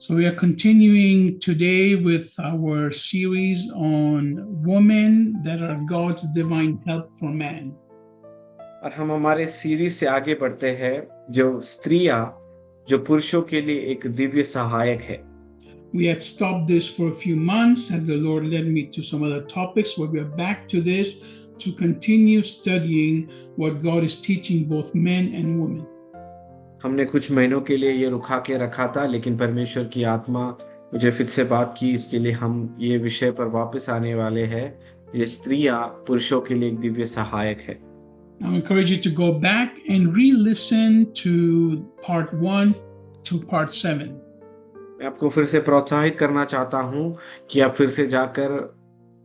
So we are continuing today with our series on women that are God's divine help for man. और हम हमारे series से आगे बढ़ते हैं जो स्त्रियां जो पुरुषों के लिए एक दिव्य सहायक है। We had stopped this for a few months as the Lord led me to some other topics, but we are back to this to continue studying what God is teaching both men and women. हमने कुछ महीनों के लिए ये रुका के रखा था, लेकिन परमेश्वर की आत्मा मुझे फिर से बात की, इसके लिए हम ये विषय पर वापस आने वाले हैं। ये स्त्रियां पुरुषों के लिए एक दिव्य सहायक है। I encourage you to go back and re-listen to part 1 to part 7. मैं आपको फिर से प्रोत्साहित करना चाहता हूँ कि आप फिर से जाकर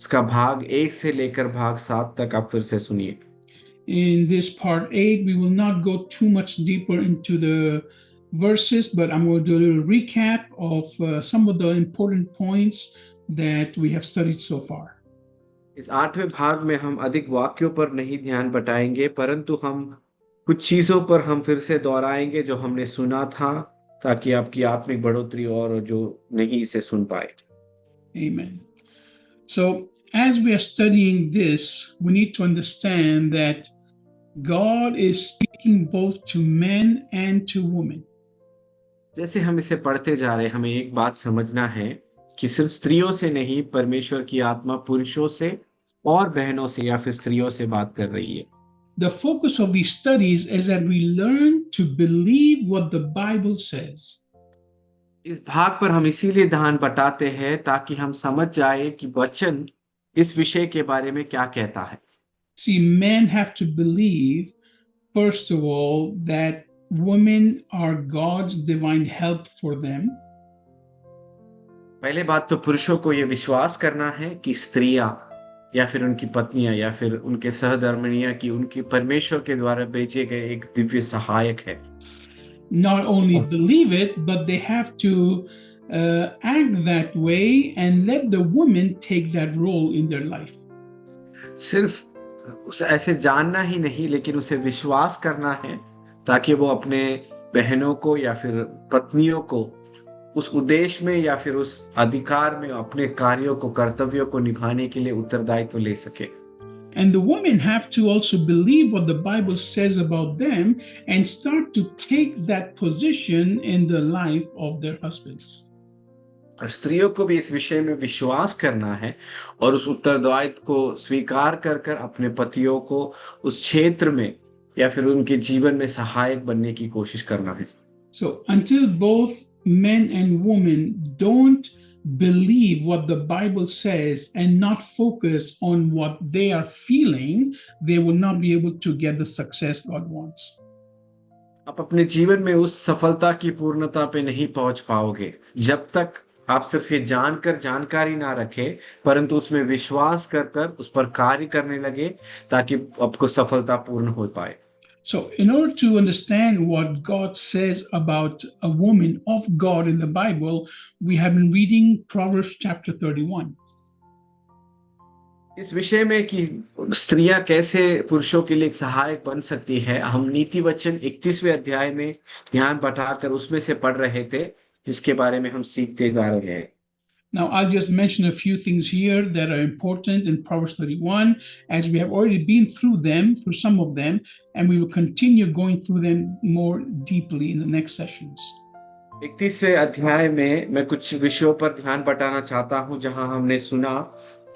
इसका भाग 1 से लेकर भाग 7 तक आप फिर से सुनिए। In this part 8, we will not go too much deeper into the verses, but I'm going to do a little recap of some of the important points that we have studied so far. इस 8वें भाग में हम अधिक वाक्यों पर नहीं ध्यान बटाएंगे, परंतु हम कुछ चीजों पर हम फिर से दोहराएंगे जो हमने सुना था, ताकि आपकी आत्मिक बढ़ोतरी और जो नहीं इसे सुन पाए। Amen. So, as we are studying this, we need to understand that God is speaking both to men and to women. जैसे हम इसे पढ़ते जा रहे हैं, हमें एक बात समझना है कि सिर्फ स्त्रियों से नहीं, परमेश्वर की आत्मा पुरुषों से और बहनों से या फिर स्त्रियों से बात कर रही है। The focus of these studies is that we learn to believe what the Bible says. इस भाग पर हम इसीलिए ध्यान बटाते हैं ताकि हम समझ जाए कि वचन इस विषय के बारे में क्या कहता है। See, men have to believe, first of all, that women are God's divine help for them. पहले बात तो पुरुषों को यह विश्वास करना है कि स्त्रियां या फिर उनकी पत्नियां या फिर उनके सहधर्मिणियां की उनकी परमेश्वर के द्वारा भेजे गए एक दिव्य सहायक है। Not only believe it, but they have to act that way and let the women take that role in their life. सिर्फ उसे ऐसे जानना ही नहीं, लेकिन उसे विश्वास करना है ताकि वो अपने बहनों को या फिर पत्नियों को उस उद्देश्य में या फिर उस अधिकार में अपने कार्यों को, कर्तव्यों को निभाने के लिए उत्तरदायित्व ले सके। And the women have to also believe what the Bible says about them and start to take that position in the life of their husbands. और स्त्रियों को भी इस विषय में विश्वास करना है और उस उत्तरदायित्व को स्वीकार कर कर अपने पतियों को उस क्षेत्र में या फिर उनके जीवन में सहायक बनने की कोशिश करना है। So until both men and women don't believe what the Bible says and not focus on what they are feeling, they will not be able to get the success God wants. आप अपने जीवन में उस सफलता की पूर्णता पे नहीं पहुंच पाओगे जब तक आप सिर्फ ये जानकर जानकारी ना रखें, परंतु उसमें विश्वास कर कर उस पर कार्य करने लगे ताकि आपको सफलता पूर्ण हो पाए। So, in order to understand what God says about a woman of God in the Bible, we have been reading Proverbs chapter 31. इस विषय में कि स्त्रियां कैसे पुरुषों के लिए एक सहायक बन सकती है, हम नीति वचन 31वें अध्याय में ध्यान बटाकर उसमें से पढ़ रहे थे, जिसके बारे में हम सीखते जा रहे हैं। Now, I'll just mention a few things here that are important in Proverbs 31, as we have already been through them, through some of them, and we will continue going through them more deeply in the next sessions. 31वें अध्याय में मैं कुछ विषयों पर ध्यान बटाना चाहता हूं जहां हमने सुना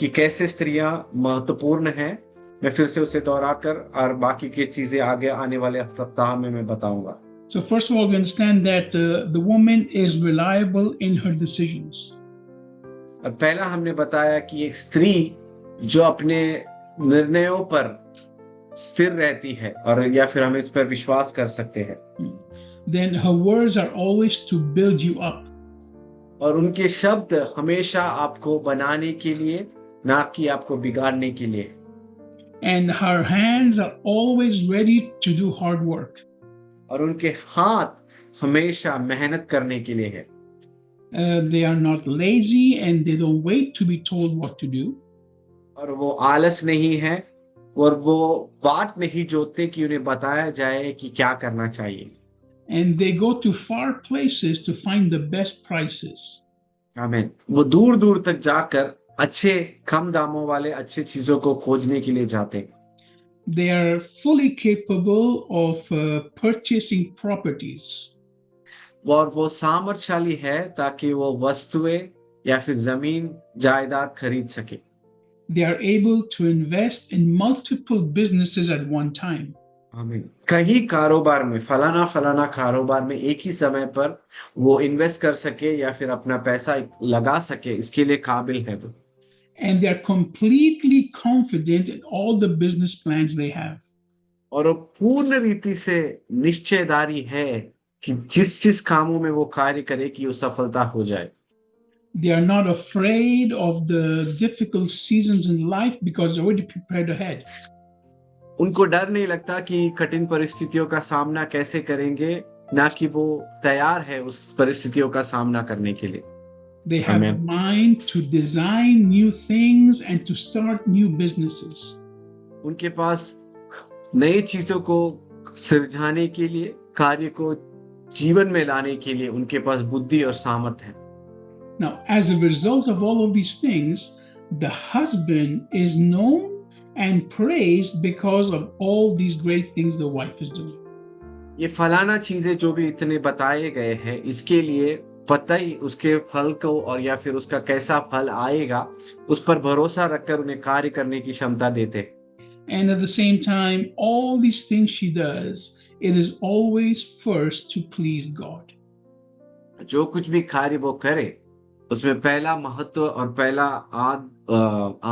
कि कैसे स्त्रियां महत्वपूर्ण हैं। मैं फिर से उसे दोहराकर और बाकी की चीजें आगे आने वाले सप्ताह में मैं बताऊंगा। So, first of all, we understand that the woman is reliable in her decisions. और पहला हमने बताया कि एक स्त्री जो अपने निर्णयों पर स्थिर रहती है और या फिर हम इस पर विश्वास कर सकते हैं। Then her words are always to build you up. और उनके शब्द हमेशा आपको बनाने के लिए, ना कि आपको बिगाड़ने के लिए। And her hands are always ready to do hard work. और उनके हाथ हमेशा मेहनत करने के लिए है। They are not lazy and they don't wait to be told what to do. और वो आलस नहीं है और वो बाट नहीं जोतते कि उन्हें बताया जाए कि क्या करना चाहिए। and they go to far places to find the best prices. आमीन। वो दूर दूर तक जाकर अच्छे कम दामों वाले अच्छे चीजों को खोजने के लिए जाते हैं। They are fully capable of purchasing properties. और वो सामर्थशाली है ताकि वो वस्तुएं या फिर जमीन जायदाद खरीद सके। They are able to invest in multiple businesses at one time. आमीन। कई कारोबार में फलाना फलाना कारोबार में एक ही समय पर वो इन्वेस्ट कर सके या फिर अपना पैसा लगा सके, इसके लिए काबिल है वो। And they are completely confident in all the business plans they have. और वो पूर्ण रीति से निश्चयदारी है कि जिस जिस कामों में वो कार्य करे कि वो सफलता हो जाए। They are not afraid of the difficult seasons in life because they're already prepared ahead. उनको डर नहीं लगता कि कठिन परिस्थितियों का सामना कैसे करेंगे, ना कि वो तैयार है उस परिस्थितियों का सामना करने के लिए। They have a mind to design new things and to start new businesses. उनके पास नई चीजों को सिरजाने के लिए, कार्य को जीवन में लाने के लिए उनके पास बुद्धि और सामर्थ है। Now, as a result of all of these things, the husband is known and praised because of all these great things the wife is doing. ये फलाना चीजें जो भी इतने बताए गए हैं, इसके लिए पति उसके फल को और या फिर उसका कैसा फल आएगा उस पर भरोसा रखकर उन्हें कार्य करने की क्षमता देते। And at the same time, all these things she does, it is always first to please God. जो कुछ भी कार्य वो करे उसमें पहला महत्व और पहला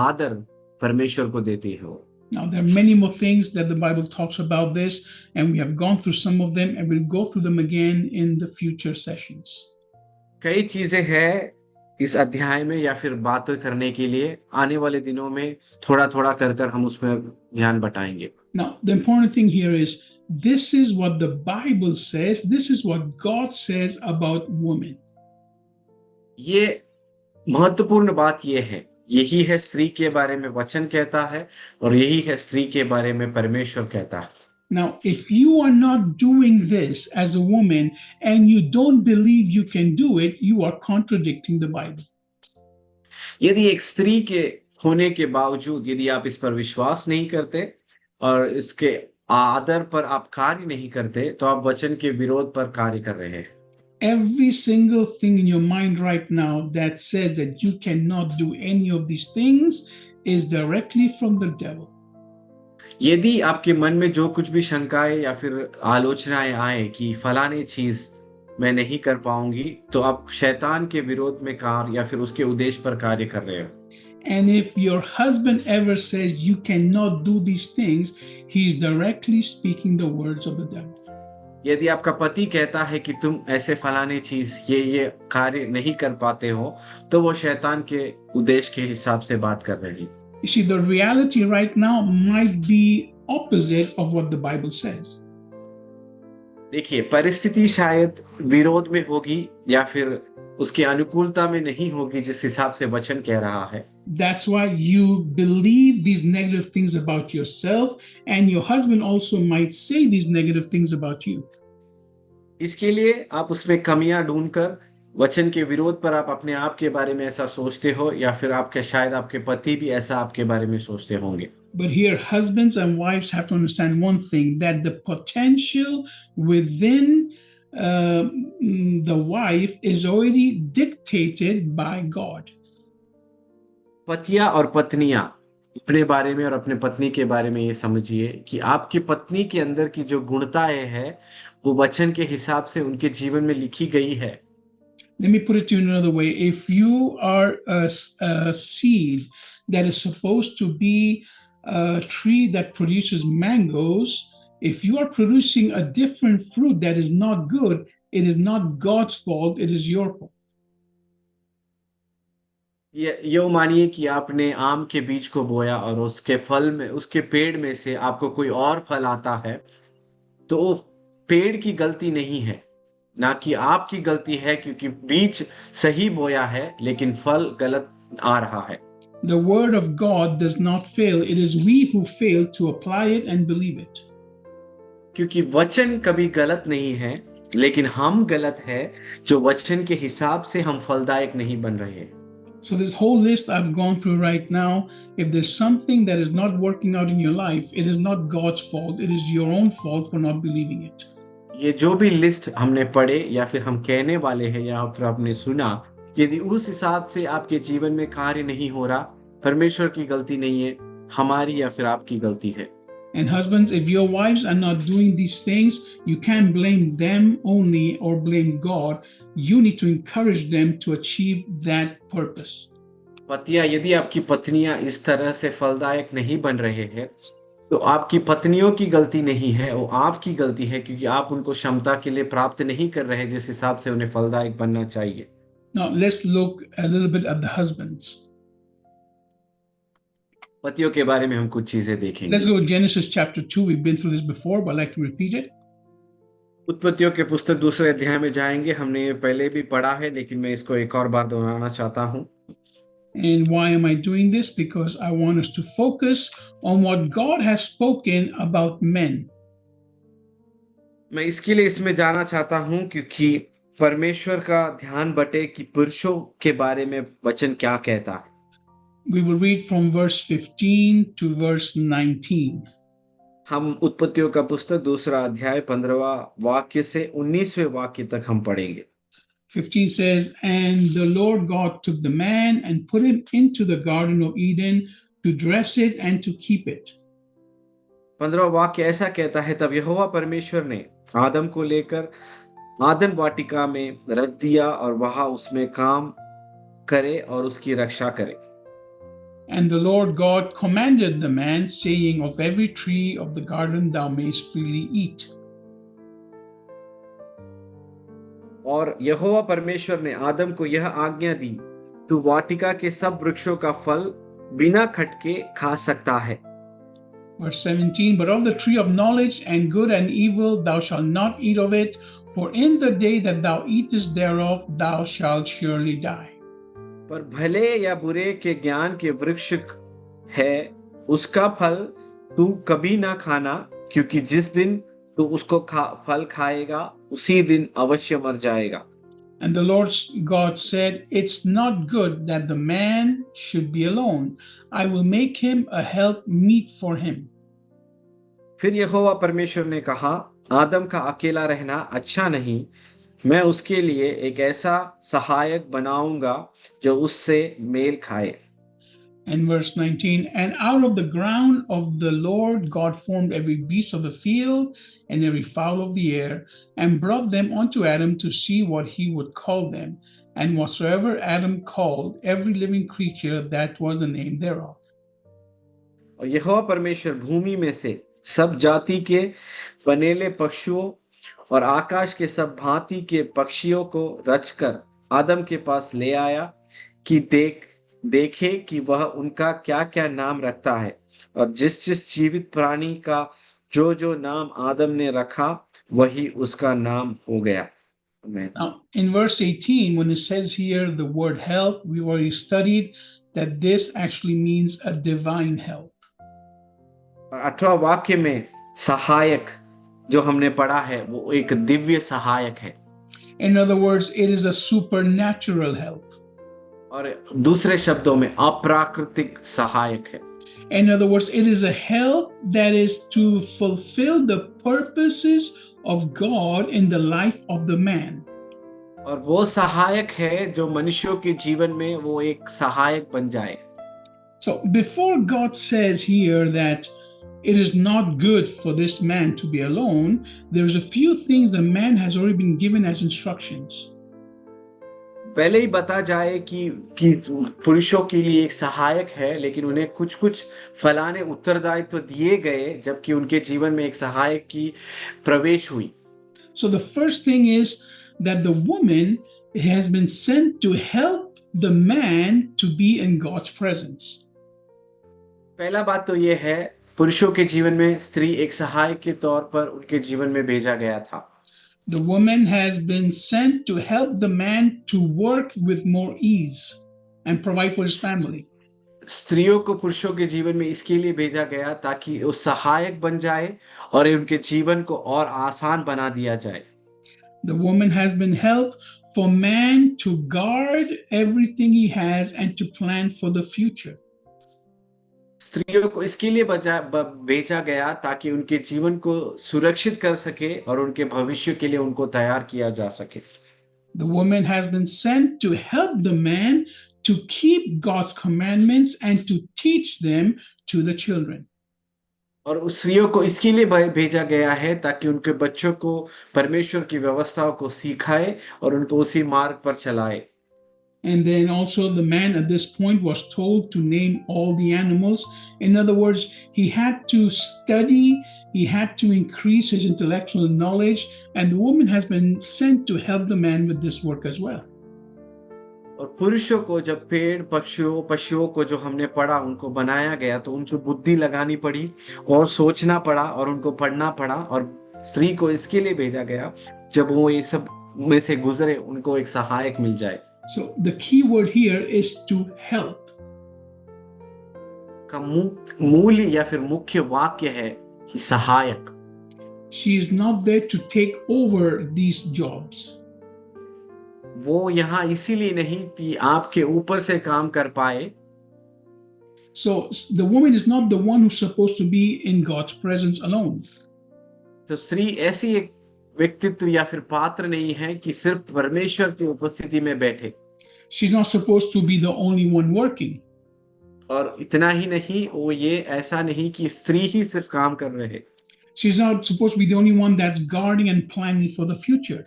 आदर परमेश्वर को देती है वो। Now, there are many more things that the Bible talks about this, and we have gone through some of them, and we'll go through them again in the future sessions. कई चीजें हैं इस अध्याय में या फिर बातें करने के लिए, आने वाले दिनों में थोड़ा थोड़ा कर हम उसमें ध्यान बटाएंगे। Now, the important thing here is this is what the Bible says, this is what God says about women. ये महत्वपूर्ण बात ये है, यही है स्त्री के बारे में वचन कहता है और यही है स्त्री के बारे में परमेश्वर कहता है। Now, if you are not doing this as a woman and you don't believe you can do it, you are contradicting the Bible. यदि एक स्त्री के होने के बावजूद यदि आप इस पर विश्वास नहीं करते और इसके आदर पर आप कार्य नहीं करते, तो आप वचन के विरोध पर कार्य कर रहे हैं। Every single thing in your mind right now that says that you cannot do any of these things is directly from the devil. यदि आपके मन में जो कुछ भी शंकाएं या फिर आलोचनाएं आए कि फलाने चीज मैं नहीं कर पाऊंगी, तो आप शैतान के विरोध में कार्य या फिर उसके उद्देश्य पर कार्य कर रहे हो। And if your husband ever says you cannot do these things, he is directly speaking the words of the devil. यदि आपका पति कहता है कि तुम ऐसे फलाने चीज ये कार्य नहीं कर पाते हो, तो वो शैतान के उद्देश्य के हिसाब से बात कर रहे हैं। You see, the reality right now might be opposite of what the Bible says. देखिए, परिस्थिति शायद विरोध में होगी या फिर उसकी अनुकूलता में नहीं होगी जिस हिसाब से वचन कह रहा है। That's why you believe these negative things about yourself, and your husband also might say these negative things about you. इसके लिए आप उसमें कमियां ढूंढकर वचन के विरोध पर आप अपने आप के बारे में ऐसा सोचते हो या फिर आपके शायद आपके पति भी ऐसा आपके बारे में सोचते होंगे। But here, husbands and wives have to understand one thing, that the potential within the wife is already dictated by God. पतियां और पत्नियां अपने बारे में और अपने पत्नी के बारे में ये समझिए कि आपकी पत्नी के अंदर की जो गुणताएं हैं वो वचन के हिसाब से उनके जीवन में लिखी गई है। Let me put it to you another way. If you are a seed that is supposed to be a tree that produces mangoes, if you are producing a different fruit that is not good, it is not God's fault, it is your fault. ये मानिए कि आपने आम के बीज को बोया और उसके फल में, उसके पेड़ में से आपको कोई और फल आता है, तो वो पेड़ की गलती नहीं है, ना कि आपकी गलती है, क्योंकि बीज सही बोया है लेकिन फल गलत आ रहा है। The word of God does not fail. It is we who fail to apply it and believe it. क्योंकि वचन कभी गलत नहीं है, लेकिन हम गलत है जो वचन के हिसाब से हम फलदायक नहीं बन रहे हैं। So, this whole list I've gone through right now, if there's something that is not working out in your life, it is not God's fault, it is your own fault for not believing it. ये जो भी list हमने पढ़े या फिर हम कहने वाले हैं या फिर आपने सुना, यदि उस हिसाब से आपके जीवन में कार्य नहीं हो रहा, परमेश्वर की गलती नहीं है, हमारी या फिर आपकी गलती है। And husbands, if your wives are not doing these things, you can't blame them only or blame God. You need to encourage them to achieve that purpose. पतियां, यदि आपकी पत्नियां इस तरह से फलदायक नहीं बन रहे हैं, तो आपकी पत्नियों की गलती नहीं है, वो आपकी गलती है, क्योंकि आप उनको क्षमता के लिए प्राप्त नहीं कर रहे जिस हिसाब से उन्हें फलदायक बनना चाहिए। Now, let's look a little bit at the husbands. पतियों के बारे में हम कुछ चीजें देखेंगे। Let's go to Genesis chapter 2. We've been through this before, but I'd like to repeat it. उत्पत्तियों के पुस्तक दूसरे अध्याय में जाएंगे। हमने ये पहले भी पढ़ा है, लेकिन मैं इसको एक और बार दोहराना चाहता हूँ। And why am I doing this? Because I want us to focus on what God has spoken about men. मैं इसके लिए इसमें जाना चाहता हूँ क्योंकि परमेश्वर का ध्यान बटे कि पुरुषों के बारे में वचन क्या कहता है। We will read from verse 15 to verse 19. हम उत्पत्तियों का पुस्तक दूसरा अध्याय 15वां वाक्य से 19वें वाक्य तक हम पढ़ेंगे। 15 says, And the Lord God took the man and put him into the Garden of Eden to dress it and to keep it. 15वां वाक्य ऐसा कहता है, तब यहोवा परमेश्वर ने आदम को लेकर आदन वाटिका में रख दिया और वहां उसमें काम करे और उसकी रक्षा करे। And the Lord God commanded the man, saying, Of every tree of the garden thou mayst freely eat. और यहोवा परमेश्वर ने आदम को यह आज्ञा दी, तू वाटिका के सब वृक्षों का फल बिना खटके खा सकता है। Verse 17, But of the tree of knowledge and good and evil thou shalt not eat of it, for in the day that thou eatest thereof thou shalt surely die. पर भले या बुरे के ज्ञान के वृक्ष है, उसका फल तू कभी ना खाना, क्योंकि जिस दिन तू उसको फल खाएगा उसी दिन अवश्य मर जाएगा। And the Lord God said, It's not good that the man should be alone. I will make him a help meet for him. फिर यहोवा परमेश्वर ने कहा, आदम का अकेला रहना अच्छा नहीं, मैं उसके लिए एक ऐसा सहायक बनाऊंगा जो उससे मेल खाए। And verse 19, And out of the ground of the Lord God formed every beast of the field and every fowl of the air, and brought them unto Adam to see what he would call them. And whatsoever Adam called every living creature, that was the name thereof. और यहोवा परमेश्वर भूमि में से सब जाति के बनेले पशुओं और आकाश के सब भांति के पक्षियों को रचकर आदम के पास ले आया कि देखे कि वह उनका क्या क्या नाम रखता है, और जिस जिस जीवित प्राणी का जो जो नाम आदम ने रखा वही उसका नाम हो गया। Now, in verse 18, when it says here the word help, we already studied that this actually means a divine help. और 18वां वाक्य में सहायक जो हमने पढ़ा है वो एक दिव्य सहायक है। In other words, it is a supernatural help. और दूसरे शब्दों में अप्राकृतिक सहायक है। In other words, it is a help that is to fulfill the purposes of God in the life of the man. और वो सहायक है जो मनुष्यों के जीवन में वो एक सहायक बन जाए। So before God says here that it is not good for this man to be alone, there's a few things the man has already been given as instructions. पहले ही बता जाए कि पुरुषों के लिए एक सहायक है, लेकिन उन्हें कुछ कुछ फलाने उत्तरदायित्व तो दिए गए जबकि उनके जीवन में एक सहायक की प्रवेश हुई। So the first thing is that the woman has been sent to help the man to be in God's presence. पहला बात तो ये है, पुरुषों के जीवन में स्त्री एक सहायक के तौर पर उनके जीवन में भेजा गया था। The woman has been sent to help the man to work with more ease and provide for his family. स्त्रियों को पुरुषों के जीवन में इसके लिए भेजा गया ताकि वो सहायक बन जाए और उनके जीवन को और आसान बना दिया जाए। The woman has been helped for man to guard everything he has and to plan for the future. स्त्रियों को इसके लिए भेजा गया ताकि उनके जीवन को सुरक्षित कर सके और उनके भविष्य के लिए उनको तैयार किया जा सके। The woman has been sent to help the man to keep God's commandments and to teach them to the children. और उस स्त्रियों को इसके लिए भेजा गया है ताकि उनके बच्चों को परमेश्वर की व्यवस्थाओं को सिखाए और उनको उसी मार्ग पर चलाए। And then also the man at this point was told to name all the animals. In other words, he had to study, he had to increase his intellectual knowledge, and the woman has been sent to help the man with this work as well. और पुरुषों को जब पेड़ पशुओं को जो हमने पढ़ा उनको बनाया गया तो उनको बुद्धि लगानी पड़ी और सोचना पड़ा और उनको पढ़ना पड़ा, और स्त्री को इसके लिए भेजा गया जब वो ये सब में से गुजरे उनको एक सहायक मिल जाए। So the key word here is to help. का मूल या फिर मुख्य वाक्य है कि सहायक। She is not there to take over these jobs. वो यहाँ इसीलिए नहीं कि आपके ऊपर से काम कर पाए। So the woman is not the one who's supposed to be in God's presence alone. तो स्त्री ऐसी एक व्यक्तित्व या फिर पात्र नहीं है कि सिर्फ परमेश्वर की उपस्थिति में बैठे। She's not supposed to be the only one working. और इतना ही नहीं, वो ये ऐसा नहीं कि स्त्री ही सिर्फ काम कर रहे। She's not supposed to be the only one that's guarding and planning for the future.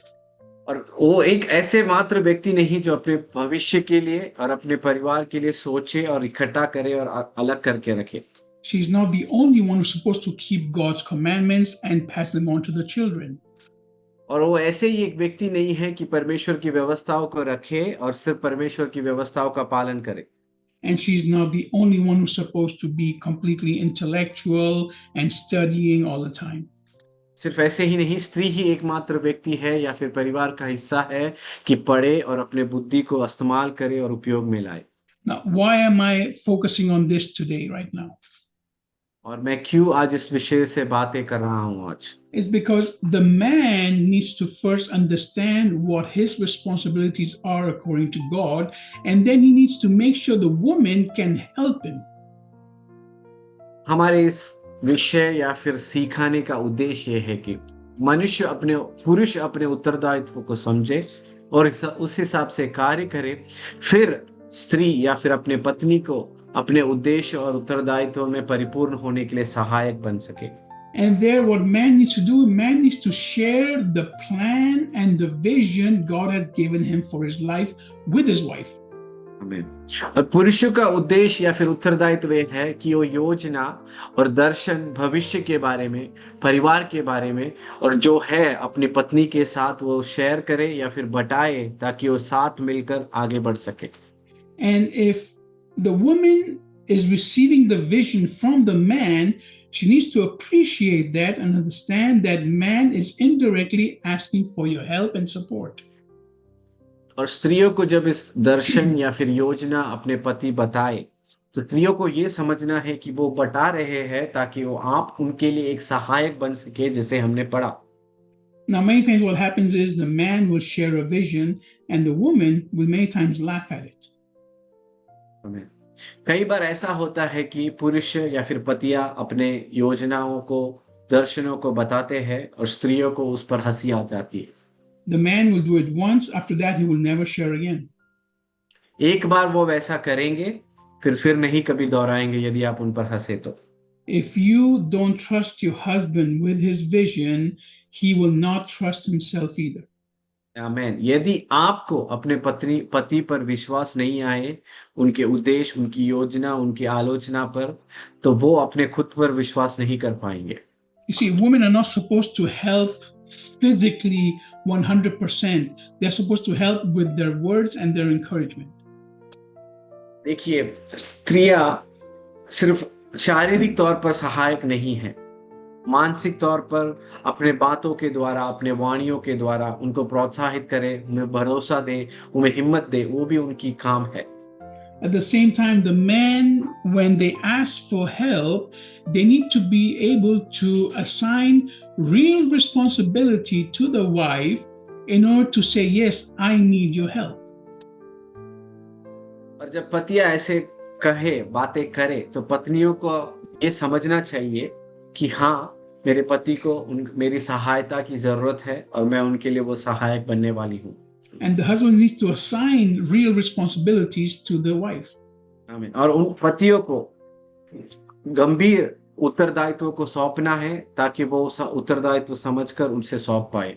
और वो एक ऐसे मात्र व्यक्ति नहीं जो अपने भविष्य के लिए और अपने परिवार के लिए सोचे और इकट्ठा करे और अलग करके रखे। She's not the only one who's supposed to keep God's commandments and pass them on to the children. और वो ऐसे ही एक व्यक्ति नहीं है कि परमेश्वर की व्यवस्थाओं को रखे और सिर्फ परमेश्वर की व्यवस्थाओं का पालन करे। And she's not the only one who's supposed to be completely intellectual and studying all the time. सिर्फ ऐसे ही नहीं, स्त्री ही एकमात्र व्यक्ति है या फिर परिवार का हिस्सा है कि पढ़े और अपने बुद्धि को इस्तेमाल करे और उपयोग में लाए। Now, why am I focusing on this today, right now? और मैं क्यों आज इस विषय से बातें कर रहा हूं आज? It's because the man needs to first understand what his responsibilities are according to God, and then he needs to make sure the woman can help him. हमारे इस विषय या फिर सिखाने का उद्देश्य यह है कि पुरुष अपने उत्तरदायित्व को समझे और उस हिसाब से कार्य करे, फिर स्त्री या फिर अपने पत्नी को अपने उद्देश्य और उत्तरदायित्व में परिपूर्ण होने के लिए सहायक बन सके। And there, what man needs to do, man needs to share the plan and the vision God has given him for his life with his wife. आमीन। और पुरुषों का उद्देश्य या फिर उत्तरदायित्व है कि वो योजना और दर्शन भविष्य के बारे में, परिवार के बारे में और जो है अपनी पत्नी के साथ वो शेयर करे या फिर बटाए ताकि वो साथ मिलकर आगे बढ़ सके। And if the woman is receiving the vision from the man, she needs to appreciate that and understand that man is indirectly asking for your help and support. और स्त्रियों को जब इस दर्शन या फिर योजना अपने पति बताए तो स्त्रियों को ये समझना है कि वो बता रहे हैं ताकि वो आप उनके लिए एक सहायक बन सके, जैसे हमने पढ़ा। Now, many times what happens is the man will share a vision and the woman will many times laugh at it. कई बार ऐसा होता है कि पुरुष या फिर पतियां अपने योजनाओं को, दर्शनों को बताते हैं और स्त्रियों को उस पर हंसी आ जाती है। The man will do it once, after that he will never share again. एक बार वो वैसा करेंगे, फिर नहीं कभी दोहराएंगे यदि आप उन पर हंसे तो। If you don't trust your husband with his vision, he will not trust himself either. आमीन। यदि आपको अपने पति पर विश्वास नहीं आए, उनके उद्देश्य, उनकी योजना, उनकी आलोचना पर, तो वो अपने खुद पर विश्वास नहीं कर पाएंगे। You see, women are not supposed to help physically 100%. They're supposed to help with their words and their encouragement. देखिए, स्त्रियां सिर्फ शारीरिक तौर पर सहायक नहीं है, मानसिक तौर पर अपने बातों के द्वारा, अपने वाणियों के द्वारा उनको प्रोत्साहित करे, उन्हें भरोसा दे, उन्हें हिम्मत दे, वो भी उनकी काम है। At the same time, the men, when they ask for help, they need to be able to assign real responsibility to the wife in order to say, yes, I need your help. और जब पतियां ऐसे कहे, बातें करे, तो पत्नियों को ये समझना चाहिए कि हाँ, मेरे पति को मेरी सहायता की जरूरत है और मैं उनके लिए वो सहायक बनने वाली हूँ। And the husband needs to assign real responsibilities to the wife. आमीन। और उन पतियों को गंभीर उत्तरदायित्व को सौंपना है ताकि वो उस उत्तरदायित्व समझकर उनसे सौंप पाए।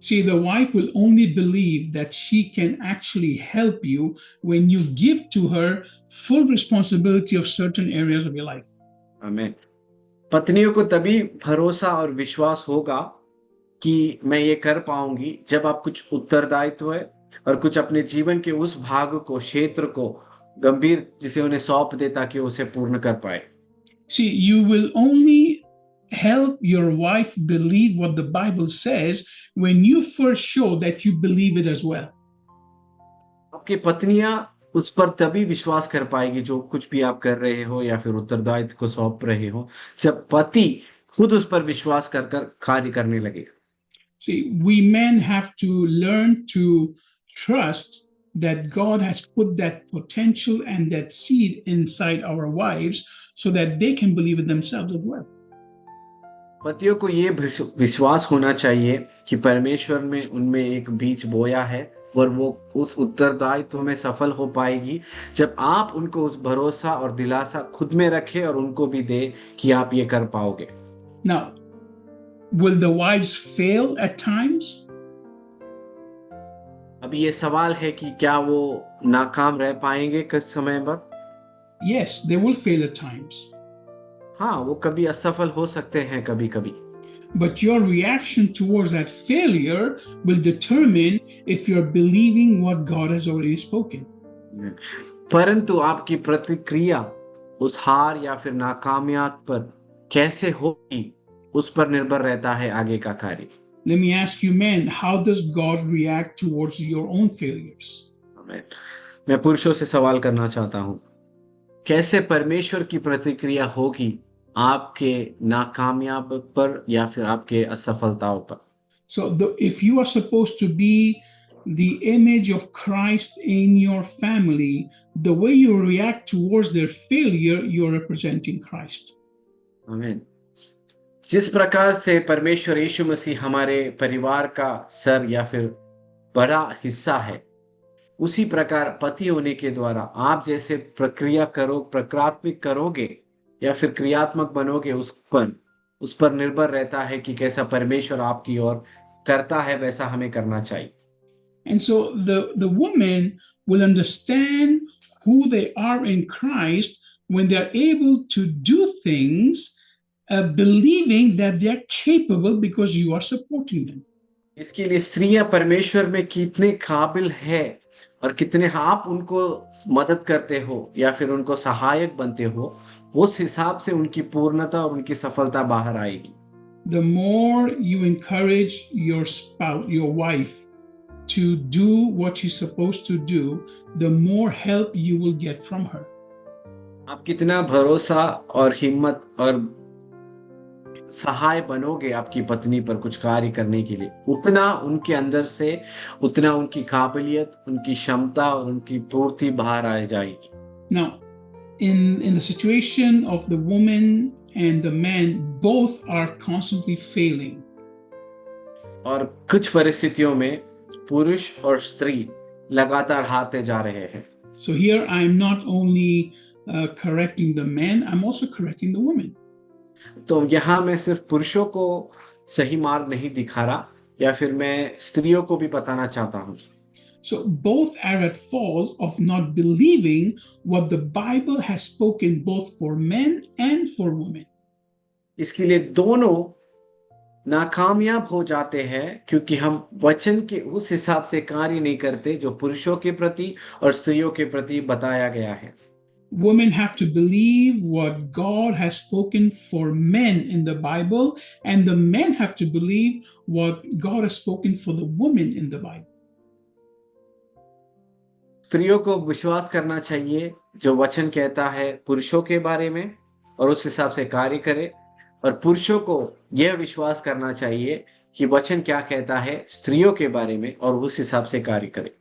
See, the wife will only believe that she can actually help you when you give to her full responsibility of certain areas of your life. आमीन। पत्नियों को तभी भरोसा और विश्वास होगा कि मैं ये कर पाऊंगी जब आप कुछ उत्तरदायित्व है और कुछ अपने जीवन के उस भाग को, क्षेत्र को गंभीर जिसे उन्हें सौंप दे ताकि उसे पूर्ण कर पाए। See, you will only help your wife believe what the Bible says when you first show that you believe it as well. आपकी पत्नियां उस पर तभी विश्वास कर पाएगी जो कुछ भी आप कर रहे हो या फिर उत्तरदायित्व को सौंप रहे हो, जब पति खुद उस पर विश्वास कर कर कार्य करने लगे। See, we men have to learn to trust that God has put that potential and that seed inside our wives so that they can believe it themselves as well. पतियों को ये विश्वास होना चाहिए कि परमेश्वर में उनमें एक बीज बोया है और वो उस उत्तरदायित्व में सफल हो पाएगी जब आप उनको उस भरोसा और दिलासा खुद में रखें और उनको भी दे कि आप ये कर पाओगे। Now, will the wives fail at times? अभी ये सवाल है कि क्या वो नाकाम रह पाएंगे कुछ समय पर? Yes, they will fail at times. हाँ, वो कभी असफल हो सकते हैं कभी कभी। But your reaction towards that failure will determine if you're believing what God has already spoken. परंतु आपकी प्रतिक्रिया उस हार या फिर नाकामयाब पर कैसे होगी उस पर निर्भर रहता है आगे का कार्य। Let me ask you, men, how does God react towards your own failures? आमीन। मैं पुरुषों से सवाल करना चाहता हूँ, कैसे परमेश्वर की प्रतिक्रिया होगी आपके नाकामयाब पर या फिर आपके असफलताओं पर? So, if you are supposed to be the image of Christ in your family, the way you react towards their failure, you're representing Christ. आमीन। जिस प्रकार से परमेश्वर यीशु मसीह हमारे परिवार का सर या फिर बड़ा हिस्सा है, उसी प्रकार पति होने के द्वारा आप जैसे प्रक्रियात्मक करोगे या फिर क्रियात्मक बनोगे, उस पर निर्भर रहता है कि कैसा परमेश्वर आपकी ओर करता है, वैसा हमें करना चाहिए। And so the woman will understand who they are in Christ when they're able to do things, believing that they're capable because you are supporting them. इसके लिए स्त्रियां परमेश्वर में कितने काबिल है और कितने आप उनको मदद करते हो या फिर उनको सहायक बनते हो, उस हिसाब से उनकी पूर्णता और उनकी सफलता बाहर आएगी। The more you encourage your spouse, your wife, to do what she's supposed to do, the more help you will get from her. आप कितना भरोसा और हिम्मत और सहाय बनोगे आपकी पत्नी पर कुछ कार्य करने के लिए, उतना उनके अंदर से, उतना उनकी काबिलियत, उनकी क्षमता और उनकी पूर्ति बाहर आ जाएगी। Now, in the situation of the woman and the man, both are constantly failing. और कुछ परिस्थितियों में पुरुष और स्त्री लगातार हारते जा रहे हैं। So here I am not only correcting the man, I'm also correcting the woman. तो यहाँ मैं सिर्फ पुरुषों को सही मार्ग नहीं दिखा रहा या फिर मैं स्त्रियों को भी बताना चाहता हूँ। So both are at fault of not believing what the Bible has spoken both for men and for women. इसके लिए दोनों नाकामयाब हो जाते हैं क्योंकि हम वचन के उस हिसाब से कार्य नहीं करते जो पुरुषों के प्रति और स्त्रियों के प्रति बताया गया है। Women have to believe what God has spoken for men in the Bible, and the men have to believe what God has spoken for the women in the Bible. स्त्रियों को विश्वास करना चाहिए जो वचन कहता है पुरुषों के बारे में और उस हिसाब से कार्य करे, और पुरुषों को यह विश्वास करना चाहिए कि वचन क्या कहता है स्त्रियों के बारे में और उस हिसाब से कार्य करें।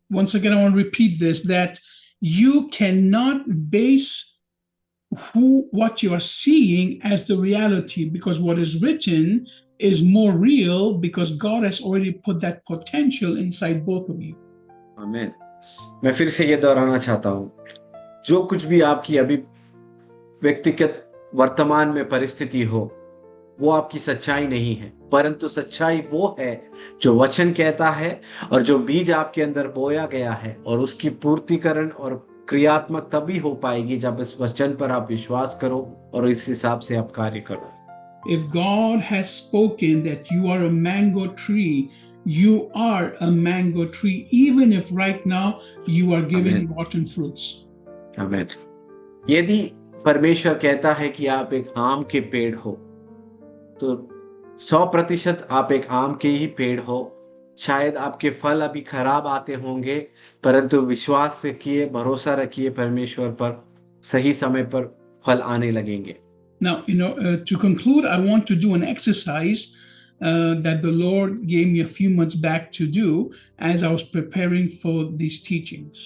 Once again, I want to repeat this, that you cannot base what you are seeing as the reality, because what is written is more real, because God has already put that potential inside both of you. आमीन। मैं फिर से ये दोहराना चाहता हूँ, जो कुछ भी आपकी अभी व्यक्तिगत वर्तमान में परिस्थिति हो, वो आपकी सच्चाई नहीं है, परंतु सच्चाई वो है जो वचन कहता है और जो बीज आपके अंदर बोया गया है, और उसकी पूर्तिकरण और क्रियात्मक तभी हो पाएगी जब इस वचन पर आप विश्वास करो और इस हिसाब से आप कार्य करो। If God has spoken that you are a mango tree, you are a mango tree, even if right now you are giving Amen. rotten fruits. आमीन। यदि परमेश्वर कहता है कि आप एक आम के पेड़ हो, तो 100% आप एक आम के ही पेड़ हो। शायद आपके फल अभी खराब आते होंगे, परंतु विश्वास रखिए, भरोसा रखिए परमेश्वर पर, सही समय पर फल आने लगेंगे। Now, to conclude, I want to do an exercise that the Lord gave me a few months back to do as I was preparing for these teachings.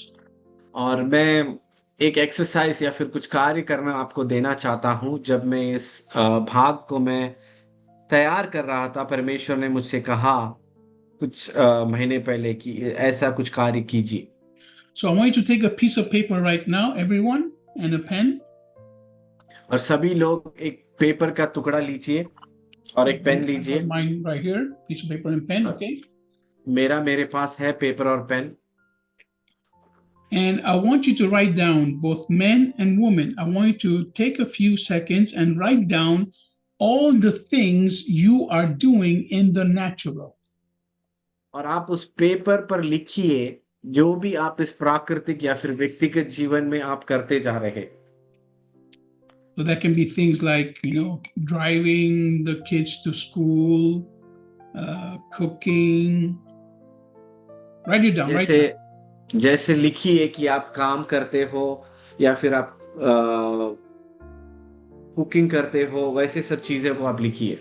और मैं एक एक्सरसाइज या फिर कुछ कार्य करना आपको देना चाहता हूं। जब मैं इस भाग को मैं तैयार कर रहा था, परमेश्वर ने मुझसे कहा कुछ महीने पहले कि ऐसा कुछ कार्य कीजिए। So I want you to take a piece of paper right now, everyone, and a pen. और सभी लोग एक पेपर का टुकड़ा लीजिए और एक पेन I लीजिए। have mine right here, piece of paper and pen, okay? मेरे पास है पेपर और pen. And I want you to write down, both men and women, I want you to take a few seconds and write down all the things you are doing in the natural. और आप उस paper पर लिखिए जो भी आप इस प्राकृतिक या फिर व्यक्तिगत जीवन में आप करते जा रहे हैं। So that can be things like, driving the kids to school, cooking. Write it down, write it down. जैसे लिखिए कि आप काम करते हो या फिर आप कुकिंग करते हो, वैसे सब चीजें को आप लिखिए।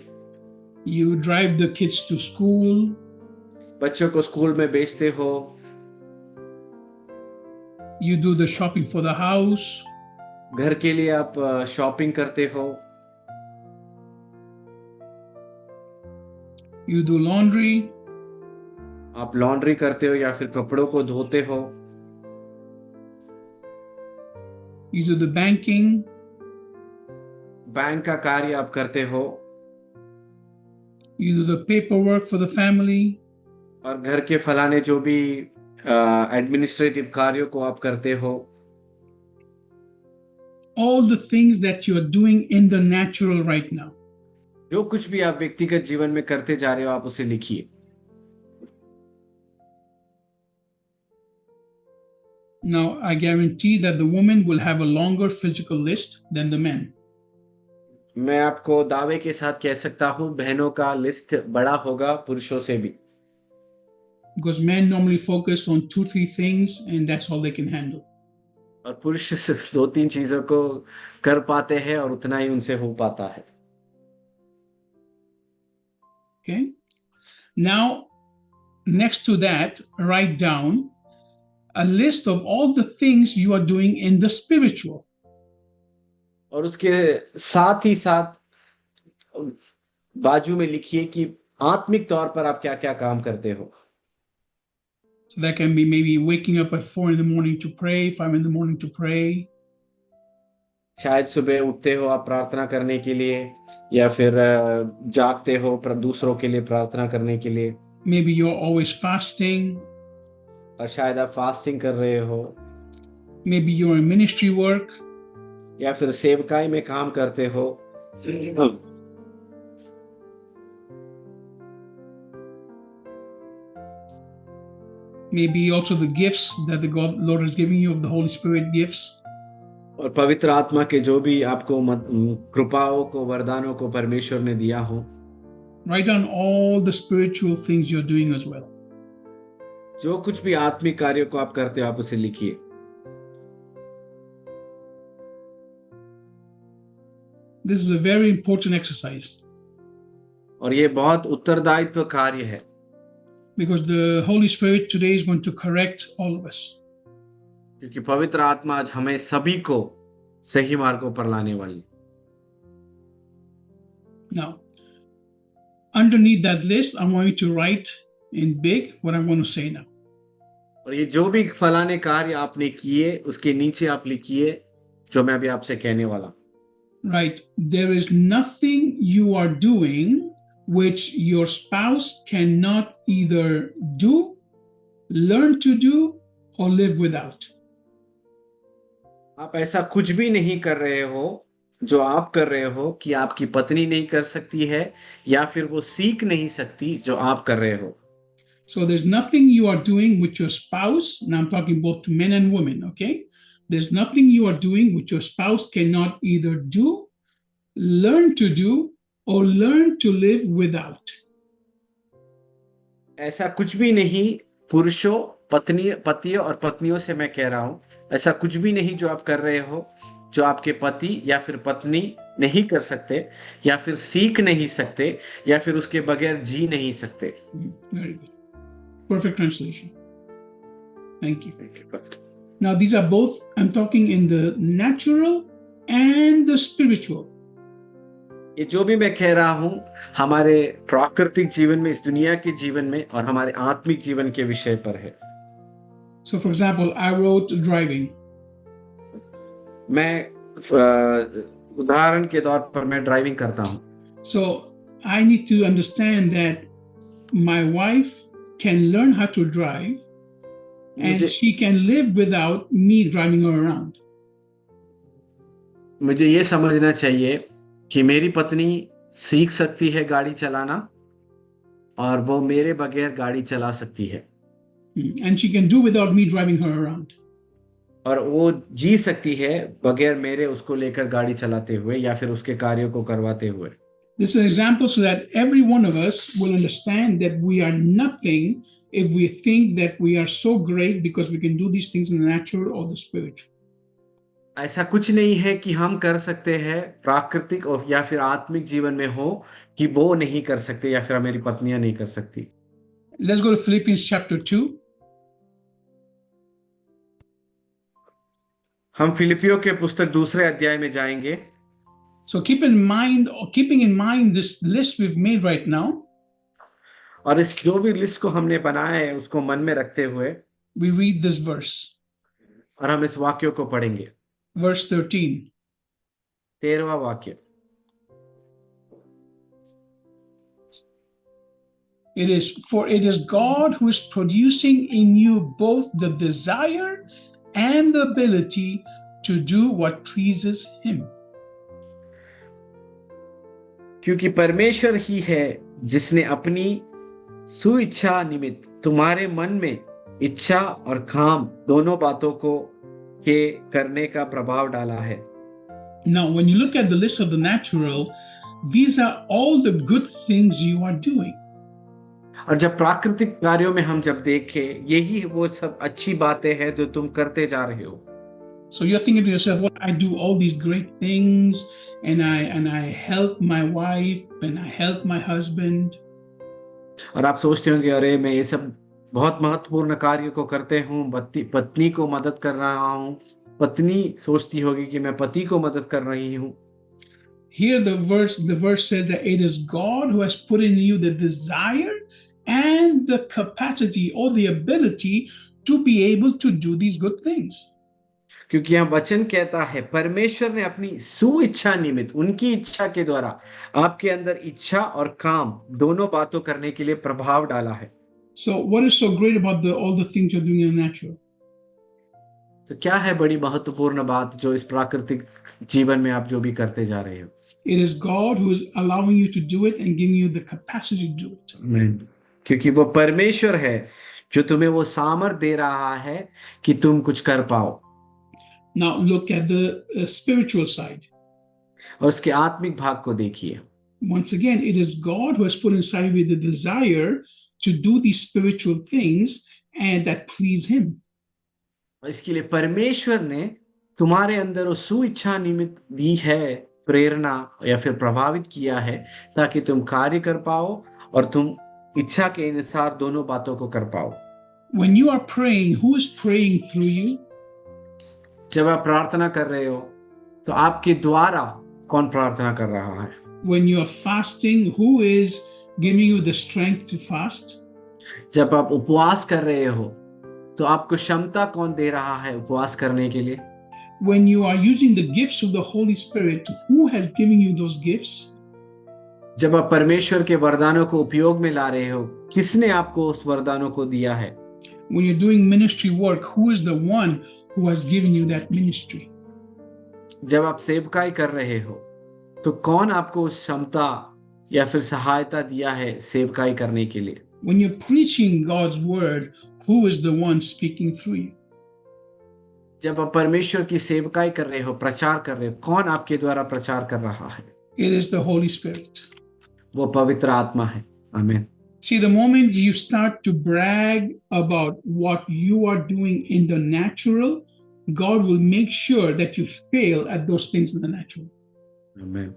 You drive the kids to school. बच्चों को स्कूल में भेजते हो। You do the shopping for the house. घर के लिए आप शॉपिंग करते हो। You do laundry. आप लॉन्ड्री करते हो या फिर कपड़ों को धोते हो। You do the banking. Bank का कार्य आप करते हो। You do the paperwork for the family. और घर के फलाने जो भी एडमिनिस्ट्रेटिव कार्यों को आप करते हो। All the things that you are doing in the natural right now. जो कुछ भी आप व्यक्तिगत जीवन में करते जा रहे हो, आप उसे लिखिए। Now, I guarantee that the women will have a longer physical list than the men. मैं आपको दावे के साथ कह सकता हूं, बहनों का लिस्ट बड़ा होगा पुरुषों से भी। Because men normally focus on 2-3 things and that's all they can handle. और पुरुष सिर्फ 2-3 चीजों को कर पाते हैं और उतना ही उनसे हो पाता है। Okay. Now, next to that, write down a list of all the things you are doing in the spiritual. और उसके साथ ही साथ बाजू में लिखिए कि आत्मिक तौर पर आप क्या क्या काम करते हो। So that can be maybe waking up at 4 in the morning to pray, 5 in the morning to pray. शायद सुबह उठते हो आप प्रार्थना करने के लिए, या फिर जागते हो दूसरों के लिए प्रार्थना करने के लिए। Maybe you're always fasting. और शायद आप फास्टिंग कर रहे हो। Maybe you're in ministry work. या फिर सेवकाई में काम करते हो। Maybe also the gifts that the Lord has given you, of the Holy Spirit gifts. और पवित्र आत्मा के जो भी आपको कृपाओं को, वरदानों को परमेश्वर ने दिया हो। Write down all the spiritual things you're doing as well. जो कुछ भी आत्मिक कार्यों को आप करते हो, आप उसे लिखिए। This is a very important exercise. और ये बहुत उत्तरदायित्व कार्य है, because the Holy Spirit today is going to correct all of us. क्योंकि पवित्र आत्मा आज हमें सभी को सही मार्गों पर लाने वाली। Now, underneath that list, I want you to write in big what I'm going to say now. और ये जो भी फलाने कार्य आपने किए उसके नीचे आप लिखिए जो मैं अभी आपसे कहने वाला। Right. There is nothing you are doing which your spouse cannot either do, learn to do, or live without. आप ऐसा कुछ भी नहीं कर रहे हो जो आप कर रहे हो कि आपकी पत्नी नहीं कर सकती है या फिर वो सीख नहीं सकती जो आप कर रहे हो। So there's nothing you are doing with your spouse. Now I'm talking both to men and women, okay? There's nothing you are doing which your spouse cannot either do, learn to do, or learn to live without. ऐसा कुछ भी नहीं पुरुषों पतियों और पत्नियों से मैं कह रहा हूं, ऐसा कुछ भी नहीं जो आप कर रहे हो जो आपके पति या फिर पत्नी नहीं कर सकते या फिर सीख नहीं सकते या फिर उसके बगैर जी नहीं सकते। Very good. Perfect translation. Thank you. Thank you, Pastor. Now, these are both, I'm talking in the natural and the spiritual. ये जो भी मैं कह रहा हूं हमारे प्राकृतिक जीवन में, इस दुनिया के जीवन में और हमारे आत्मिक जीवन के विषय पर है। So, for example, I wrote driving. मैं उदाहरण के तौर पर मैं ड्राइविंग करता हूं। So, I need to understand that my wife can learn how to drive and she can live without me driving her around. मुझे ये समझना चाहिए कि मेरी पत्नी सीख सकती है गाड़ी चलाना और वो मेरे बगैर गाड़ी चला सकती है And she can do without me driving her around. और वो जी सकती है बगैर मेरे उसको लेकर गाड़ी चलाते हुए या फिर उसके कार्यों को करवाते हुए। This is an example so that every one of us will understand that we are nothing if we think that we are so great because we can do these things in the natural or the spiritual. ऐसा कुछ नहीं है कि हम कर सकते हैं प्राकृतिक और या फिर आत्मिक जीवन में हो कि वो नहीं कर सकते या फिर मेरी पत्नियां नहीं कर सकती। Let's go to Philippians chapter 2. हम फिलिपियों के पुस्तक दूसरे अध्याय में जाएंगे। So keeping in mind this list we've made right now, और इस जो भी लिस्ट को हमने बनाया है उसको मन में रखते हुए we read this verse, और हम इस वाक्यों को पढ़ेंगे। verse 13. 13वां वाक्य। It is God who is producing in you both the desire and the ability to do what pleases him. क्योंकि परमेश्वर ही है जिसने अपनी सुइच्छा निमित्त तुम्हारे मन में इच्छा और काम दोनों बातों को के करने का प्रभाव डाला है। Now, when you look at the list of the natural, these are all the good things you are doing. और जब प्राकृतिक कार्यों में हम जब देखें यही वो सब अच्छी बातें हैं जो तुम करते जा रहे हो। So you're thinking to yourself, well, I do all these great things and I help my wife and I help my husband. और आप सोचते होंगे अरे मैं ये सब बहुत महत्वपूर्ण कार्य को करते हूँ, पत्नी को मदद कर रहा हूँ। पत्नी सोचती होगी कि मैं पति को मदद कर रही हूँ। Here the verse says that it is God who has put in you the desire and the capacity or the ability to be able to do these good things. क्योंकि यहाँ वचन कहता है परमेश्वर ने अपनी सुइच्छा निमित्त उनकी इच्छा के द्वारा आपके अंदर इच्छा और काम दोनों बातों करने के लिए प्रभाव डाला है। So what is so great about all the things you're doing in the natural? तो क्या है बड़ी महत्वपूर्ण बात जो इस प्राकृतिक जीवन में आप जो भी करते जा रहे हो? It is God who is allowing you to do it and giving you the capacity to do it. क्योंकि वो परमेश्वर है जो तुम्हें वो सामर्थ दे रहा है कि तुम कुछ कर पाओ। Now look at the spiritual side. और उसके आत्मिक भाग को देखिए। Once again, it is God who has put inside of you the desire to do these spiritual things and that please him. और इसके लिए परमेश्वर ने तुम्हारे अंदर वो सुइच्छा निमित्त दी है प्रेरणा या फिर प्रभावित किया है ताकि तुम कार्य कर पाओ और तुम इच्छा के अनुसार दोनों बातों को कर पाओ। When you are praying, who is praying through you? जब आप प्रार्थना कर रहे हो तो आपके द्वारा कौन प्रार्थना कर रहा है? When you are fasting, who is giving you the strength to fast? जब आप उपवास कर रहे हो तो आपको क्षमता कौन दे रहा है उपवास करने के लिए? When you are using the gifts of the Holy Spirit, who has given you those gifts? जब आप परमेश्वर के वरदानों को उपयोग में ला रहे हो, किसने आपको उस वरदानों को दिया है? When you're doing ministry work, who is the one who has given you that ministry? जब आप सेवकाई कर रहे हो तो कौन आपको उस क्षमता या फिर सहायता दिया है सेवकाई करने के लिए? When you're preaching God's word, who is the one speaking through you? जब आप परमेश्वर की सेवकाई कर रहे हो, प्रचार कर रहे हो, कौन आपके द्वारा प्रचार कर रहा है? It is the Holy Spirit. वो पवित्र आत्मा है। आमीन। See, the moment you start to brag about what you are doing in the natural, God will make sure that you fail at those things in the natural. आमीन।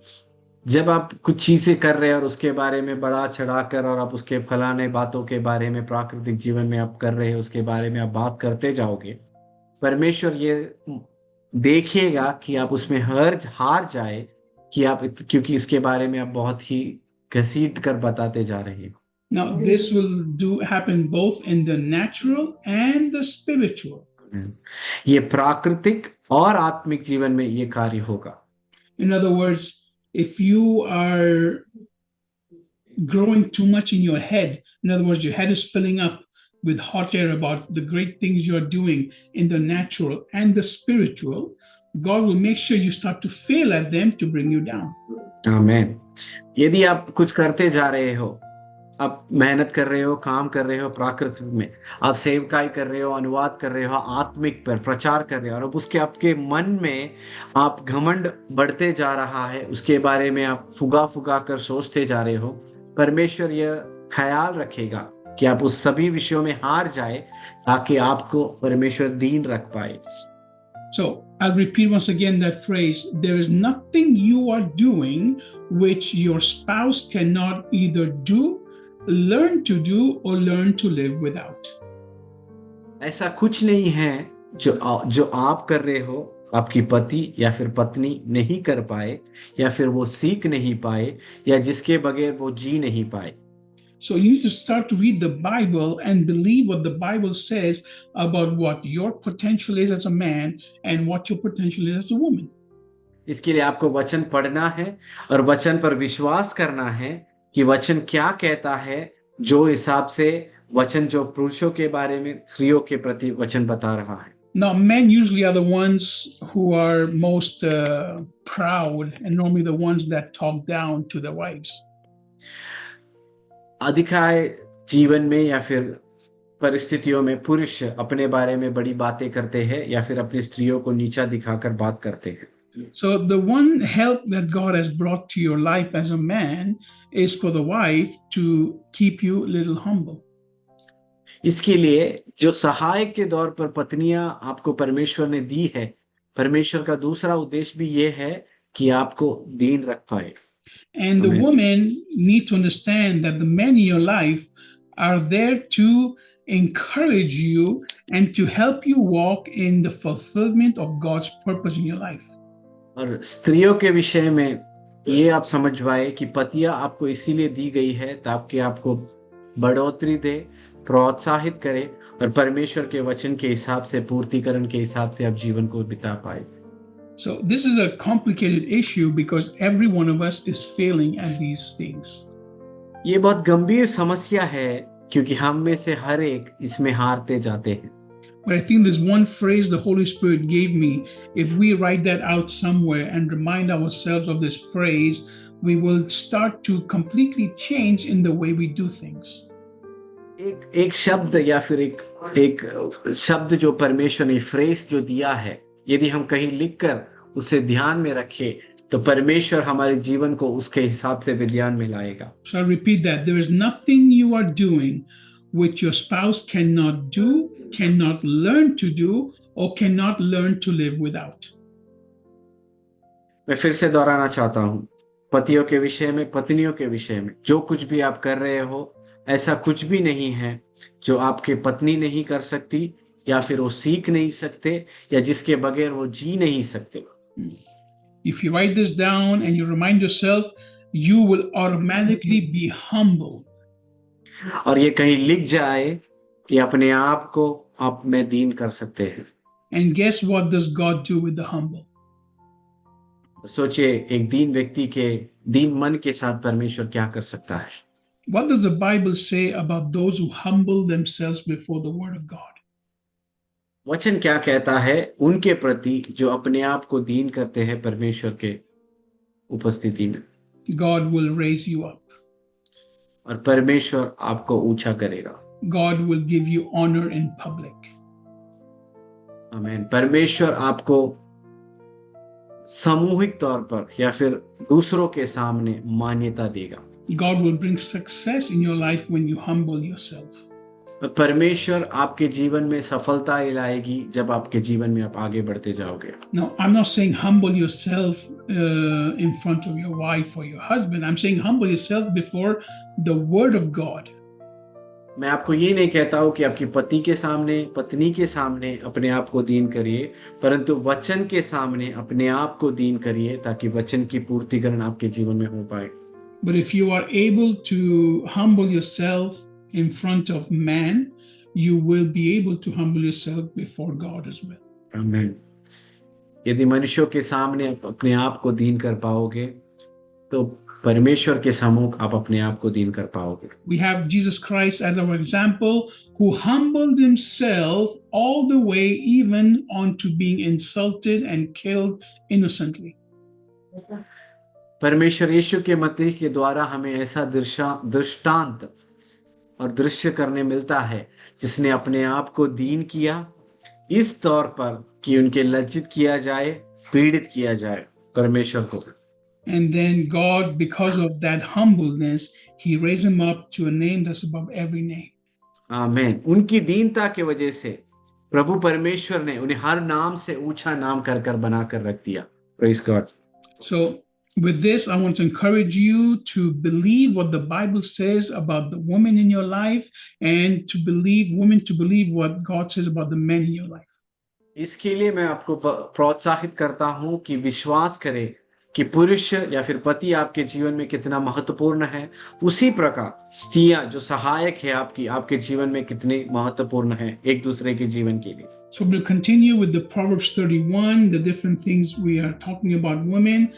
जब आप कुछ चीजें कर रहे हैं और उसके बारे में बड़ा चढ़ाकर और आप उसके फलाने बातों के बारे में प्राकृतिक जीवन में आप कर रहे हैं उसके बारे में आप बात करते जाओगे, परमेश्वर ये देखेगा कि आप उसमें हार जाए कि आप क्योंकि इसके बारे में आप बहुत ही घसीट कर बताते जा रहे हैं। Now, this will happen both in the natural and the spiritual. ये प्राकृतिक और आत्मिक जीवन में ये कार्य होगा। In other words, if you are growing too much in your head, in other words, your head is filling up with hot air about the great things you're doing in the natural and the spiritual, God will make sure you start to fail at them to bring you down. आमीन। यदि आप कुछ करते जा रहे हो, आप मेहनत कर रहे हो, काम कर रहे हो प्राकृतिक में, आप सेवकाई कर रहे हो, अनुवाद कर रहे हो, आत्मिक पर प्रचार कर रहे हो और अब उसके आपके मन में आप घमंड बढ़ते जा रहा है, उसके बारे में आप फुगा कर सोचते जा रहे हो, परमेश्वर यह ख्याल रखेगा कि आप उस सभी विषयों में हार जाए ताकि आपको परमेश्वर दीन रख पाए। So I'll repeat once again that phrase, there is nothing you are doing which your spouse cannot either do, learn to do, or learn to live without. ऐसा कुछ नहीं है जो आप कर रहे हो, आपकी पति या फिर पत्नी नहीं कर पाए या फिर वो सीख नहीं पाए या जिसके बगैर वो जी नहीं पाए। So you need to start to read the Bible and believe what the Bible says about what your potential is as a man and what your potential is as a woman. इसके लिए आपको वचन पढ़ना है और वचन पर विश्वास करना है कि वचन क्या कहता है, जो हिसाब से वचन जो पुरुषों के बारे में स्त्रियों के प्रति वचन बता रहा है। Now, men usually are the ones who are most proud and normally the ones that talk down to their wives. अधिकाय जीवन में या फिर परिस्थितियों में पुरुष अपने बारे में बड़ी बातें करते हैं या फिर अपनी स्त्रियों को नीचा दिखाकर बात करते हैं। So the one help that God has brought to your life as a man is for the wife to keep you a little humble. इसके लिए जो सहायक के दौर पर पत्नियां आपको परमेश्वर ने दी है, परमेश्वर का दूसरा उद्देश्य भी ये है कि आपको दीन रख पाए। And the women need to understand that the men in your life are there to encourage you and to help you walk in the fulfillment of God's purpose in your life. और स्त्रियों के विषय में ये आप समझवाए कि पतियां आपको इसीलिए दी गई है ताकि आपको बढ़ोतरी दे, प्रोत्साहित करे और परमेश्वर के वचन के हिसाब से, पूर्तिकरण के हिसाब से आप जीवन को बिता पाए। So this is a complicated issue because every one of us is failing at these things. ये बहुत गंभीर समस्या है क्योंकि हम में से हर एक इसमें हारते जाते हैं। But I think there's one phrase the Holy Spirit gave me. If we write that out somewhere and remind ourselves of this phrase, we will start to completely change in the way we do things. एक शब्द या फिर एक शब्द जो परमेश्वर ने phrase जो दिया है, यदि हम कहीं लिखकर उसे ध्यान में रखें तो परमेश्वर हमारे जीवन को उसके हिसाब से विधान में लाएगा। So I repeat that there is nothing you are doing which your spouse cannot do, cannot learn to do, or cannot learn to live without. मैं फिर से दोहराना चाहता हूँ, पतियों के विषय में, पत्नियों के विषय में, जो कुछ भी आप कर रहे हो, ऐसा कुछ भी नहीं है जो आपकी पत्नी नहीं कर सकती, या फिर वो सीख नहीं सकते, या जिसके बगैर वो जी नहीं सकते। If you write this down and you remind yourself, you will automatically be humble. और ये कहीं लिख जाए कि अपने आप को आप में दीन कर सकते हैं। And guess what does God do with the humble? सोचिए, एक दीन व्यक्ति के दीन मन के साथ परमेश्वर क्या कर सकता है। What does the Bible say about those who humble themselves before the Word of God? वचन क्या कहता है उनके प्रति जो अपने आप को दीन करते हैं परमेश्वर के उपस्थिति में। God will raise you up. और परमेश्वर आपको ऊंचा करेगा। God will give you honor in public. आमीन। परमेश्वर आपको सामूहिक तौर पर या फिर दूसरों के सामने मान्यता देगा। God will bring success in your life when you humble yourself. परमेश्वर आपके जीवन में सफलता लाएगी जब आपके जीवन में आप आगे बढ़ते जाओगे। Now, I'm not saying humble yourself in front of your wife or your husband. I'm saying humble yourself before the Word of God. मैं आपको ये नहीं कहता हूँ कि आपकी पति के सामने, पत्नी के सामने अपने आप को दीन करिए, परंतु वचन के सामने अपने आप को दीन करिए ताकि वचन की पूर्तिकरण आपके जीवन में हो पाए। But if you are able to humble yourself in front of man, you will be able to humble yourself before God as well. आमीन। यदि मनुष्यों के सामने आप अपने आप को दीन कर पाओगे तो परमेश्वर के सम्मुख आप अपने आप को दीन कर पाओगे। We have Jesus Christ as our example, who humbled himself all the way even onto being insulted and killed innocently. परमेश्वर यीशु के मसीह के द्वारा हमें ऐसा दृष्टांत और दृश्य करने मिलता है जिसने अपने आप को दीन किया इस तौर पर कि उनके लज्जित किया जाए, पीड़ित किया जाए परमेश्वर को। And then God, because of that humbleness, he raised him up to a name that's above every name. आमीन। उनकी दीनता की वजह से प्रभु परमेश्वर ने उन्हें हर नाम से ऊंचा नाम कर कर बनाकर रख दिया। Praise God. So with this, I want to encourage you to believe what the Bible says about the woman in your life, and to believe what God says about the men in your life. इसके लिए मैं आपको प्रोत्साहित करता हूं कि विश्वास करें कि पुरुष या फिर पति आपके जीवन में कितना महत्वपूर्ण है, उसी प्रकार स्त्रियां जो सहायक है आपके जीवन में कितने महत्वपूर्ण है एक दूसरे के जीवन के लिए। So we'll continue with the Proverbs 31, the different things we are talking about women,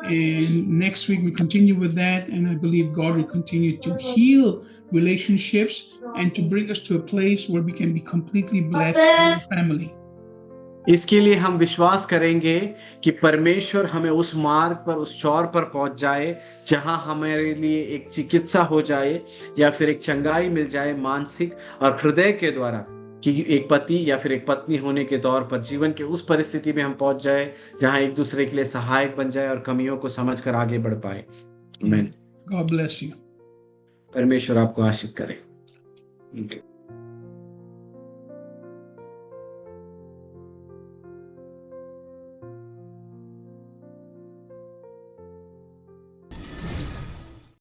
and next week we continue with that, and I believe God will continue to heal relationships and to bring us to a place where we can be completely blessed as a family. इसके लिए हम विश्वास करेंगे कि परमेश्वर हमें उस मार्ग पर, उस चौर पर पहुंच जाए जहां हमारे लिए एक चिकित्सा हो जाए या फिर एक चंगाई मिल जाए मानसिक और हृदय के द्वारा, कि एक पति या फिर एक पत्नी होने के तौर पर जीवन के उस परिस्थिति में हम पहुंच जाए जहां एक दूसरे के लिए सहायक बन जाए और कमियों को समझकर आगे बढ़ पाए। आमीन। God bless you. परमेश्वर आपको आशीष करे।